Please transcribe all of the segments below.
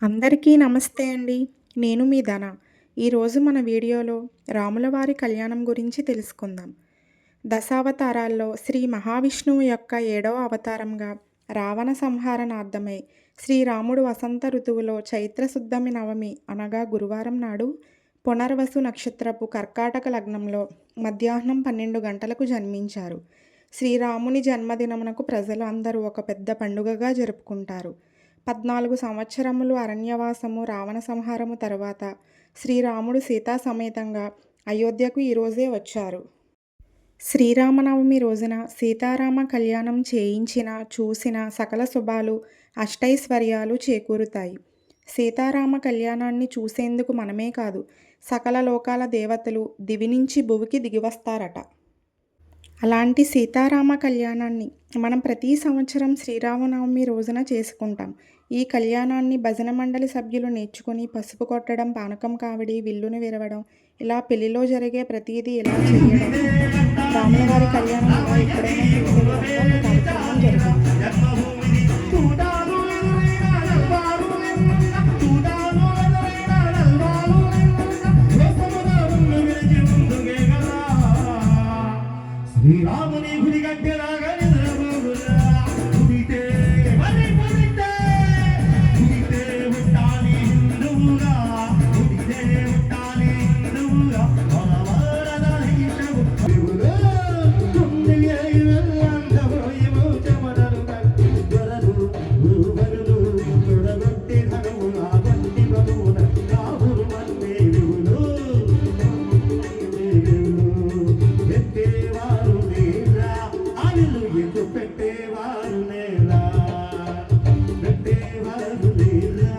అందరికీ నమస్తే అండి. నేను మీ ధన. ఈరోజు మన వీడియోలో రాములవారి కళ్యాణం గురించి తెలుసుకుందాం. దశావతారాల్లో శ్రీ మహావిష్ణువు యొక్క 7వ అవతారంగా రావణ సంహారణార్థమై శ్రీరాముడు వసంత ఋతువులో చైత్రశుద్ధమి నవమి అనగా గురువారం నాడు పునర్వసు నక్షత్రపు కర్కాటక లగ్నంలో మధ్యాహ్నం 12 గంటలకు జన్మించారు. శ్రీరాముని జన్మదినమునకు ప్రజలు అందరూ ఒక పెద్ద పండుగగా జరుపుకుంటారు. 14 సంవత్సరములు అరణ్యవాసము రావణ సంహారము తరువాత శ్రీరాముడు సీతా సమేతంగా అయోధ్యకు ఈరోజే వచ్చారు. శ్రీరామనవమి రోజున సీతారామ కళ్యాణం చేయించిన చూసిన సకల శుభాలు అష్టైశ్వర్యాలు చేకూరుతాయి. సీతారామ కళ్యాణాన్ని చూసేందుకు మనమే కాదు, సకల లోకాల దేవతలు దివి నుంచి భువికి దిగివస్తారట. అలాంటి సీతారామ కళ్యాణాన్ని మనం ప్రతి సంవత్సరం శ్రీరామనవమి రోజున చేసుకుంటాం. ఈ కళ్యాణాన్ని భజన మండలి సభ్యులు నేర్చుకుని పసుపు కొట్టడం, పానకం కావడి, విల్లును విరవడం, ఇలా పెళ్లిలో జరిగే ప్రతిదీ ఇలా చేయడం. రాములవారి కళ్యాణం ఇలా ఎప్పుడైనా చూసే విధంగా ఒక కార్యక్రమం జరుగుతుంది. శ్రీరాముని గుడి గడ్డెలాగా నిద్రపోగురా గుడితే మరి గుడితే గుడితే ఉంటాలి హిందువుగా గుడితే ఉంటాలి హిందువుగా వరవరదీశవు దేవుడు తుండియే వెళ్ళందవోయము చెమడలు కట్టి దొరలు గురువరులు తొడగొట్టి ధనమున గట్టి బలున రాహురు మన్నే దేవుడు పెట్టేవారు నేరా పెట్టేవారు నేరా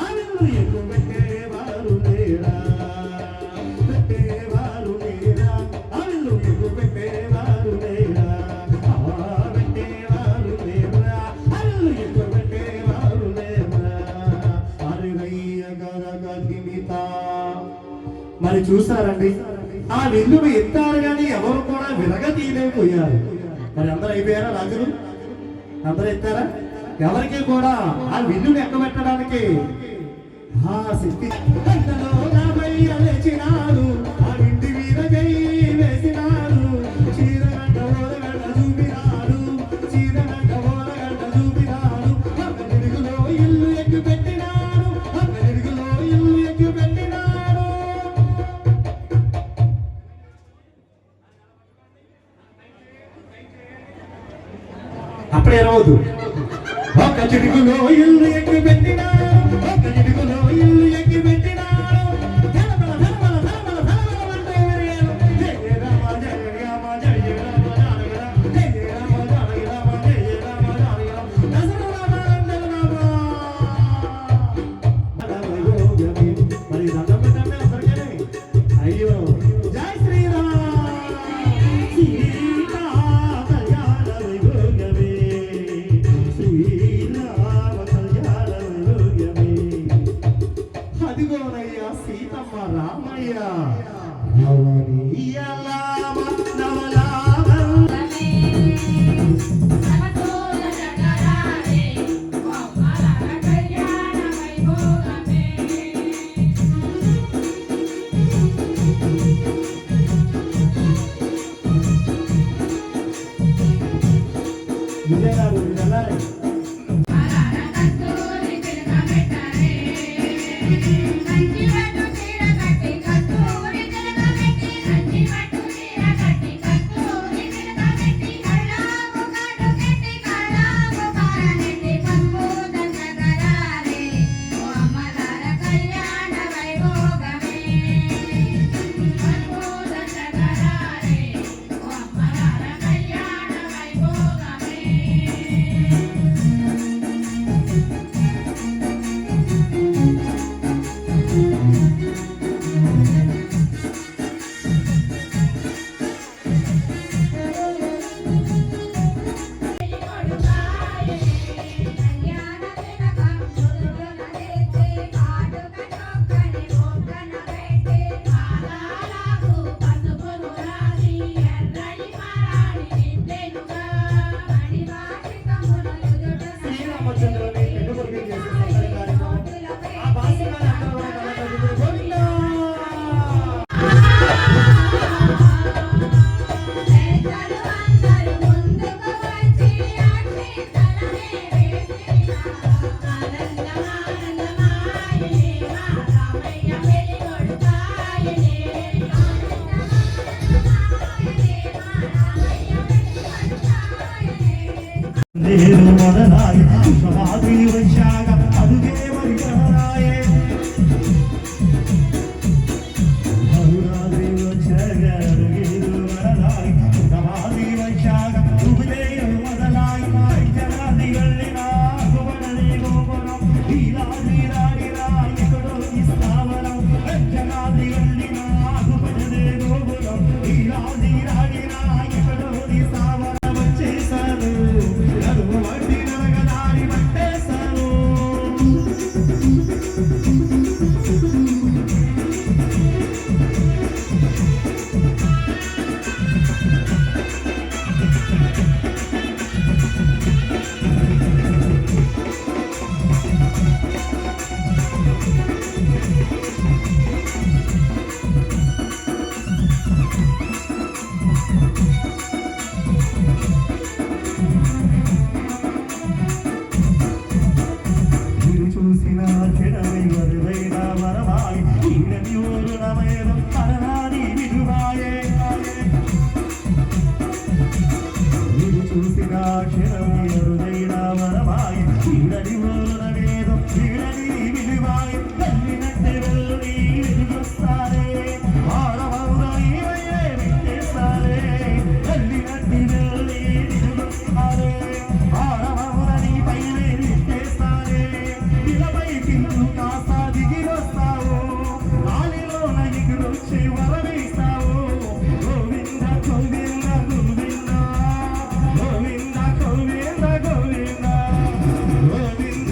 అల్లు ఎక్కువ పెట్టేవారు నేరా పెట్టేవారు నేరా అల్లు ఎక్కువ పెట్టేవారు నేరా పెట్టేవారు నేరా అల్లు ఎక్కువ పెట్టేవారు నేరా అరివయ్య గరగదిమిత. మరి చూసారండి, ఆ విల్లును ఎత్తారు కానీ ఎవరు కూడా విరగతీయలేకపోయారు. మరి అందరూ అయిపోయారా? రాజులు అందరూ ఎత్తారా? ఎవరికి కూడా ఆ విల్లుని ఎక్కబెట్టడానికి ఆ శక్తి లేచినాడు. ఆ ఇంటి మీద జై వేసినాడు. చీరగడ్డ ఓరగడ్డ చూపినాడు. చీరగడ్డ ఓరగడ్డ చూపినాడు. అక్కడిగులో ఇల్లు ఎక్కి పెట్టినాడు. అక్కడిగులో ఇల్లు ఎక్కి పెట్టినాడు. అప్పుడే ఎరవద్దు. ఒక చిడుగులో ఇల్లు ఎక్కి పెట్టినాడు. ఒక చిడుగులో ఇల్లు ఎక్కి పెట్టినాడు. ధనబల ధనబల ధనబల ధనబల అంటే ఎరిగాను. జయ రామ జయ రామ జయ రామ జానకి రామ జయ రామ జానకి రామ జయ రామ జానకి రామ దశరథ రామ మరి దండం పెట్టండి అందరికీ. అయ్యో జై శ్రీరామ్. అదిగోనయ్యా సీతమ్మ రామయ్య నవనీయ లామ నవలామ విజయగారు వెళ్ళాలి. మాది వచ్చాక అడుగే మరిగాయే మరునాది వచ్చాక అడుగేదు మరలాయి మాది వచ్చాక తుబిదే మొదలాయి జనాది వెళ్ళినా గువనని గోపురం ఈలాది రాడిరా ఎక్కడో ఇస్తావరం జనాది వెళ్ళినా గువనని గోపురం ఈలాది రాడిరా ఎక్కడో ఇస్తావరం వచ్చేసాను నడుము వడ్డీ నరగదారి పట్టేశాను చూసిన క్షణమే వరుదైన వరమాయి ఈడని ఊరునమేదో అరనాది విడువాయే మీరు చూసిన క్షణమే వరుదైన వరమాయి ఈడని ఊరునమేదో ఈడని విడువాయే వెళ్ళినట్టే వెళ్ళి వెలుగొస్తారే ఆడవరుదై విట్టేస్తారే వెళ్ళినట్టు వెళ్ళి వెలుగొస్తారే ఆడవరుదని పైనే విట్టేస్తారే ఇలపై కిందు కాస్త దిగి వస్తావు గాలిలో ఎగురొచ్చి వరవేస్తావు గోవింద గోవింద గోవింద గోవింద గోవింద గోవింద గోవింద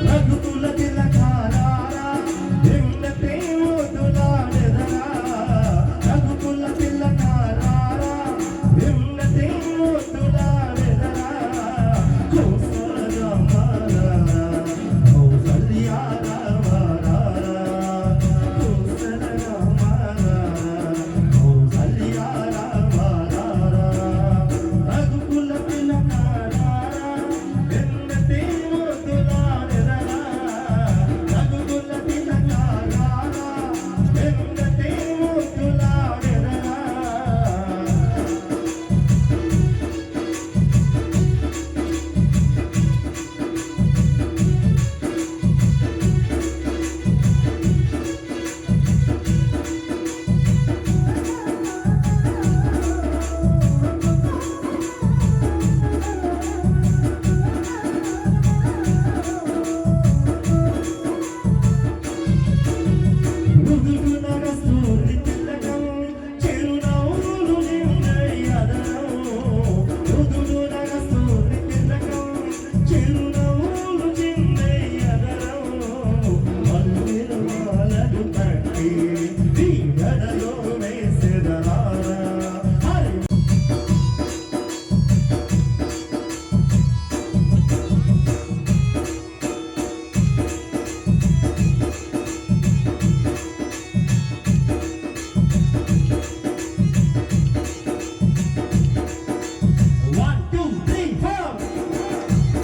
రఘుకుల తిలకారారా వెంటనే మోతులాడెదరా రఘుకుల తిలకారారా వెంటనే మోతులాడెదరా కోసలరామారా కౌసల్యారామారా కోసలరామారా కౌసల్యారామారా రఘుకుల తిలకారారా వెంటనే మోతులాడెదరా రఘుకుల తిలకారారా వెంటనే మోతులాడెదరా ముదుగునగ సూర్య తిలకం చిరునవ్వులు నిండయ్యదనం ముదుగునగ సూర్య తిలకం చిరునవ్వులు నిండయ్యదనం మన్నులు మాలలు కట్టి నీ గడలో వేసెదరా Hari One, two, three, four.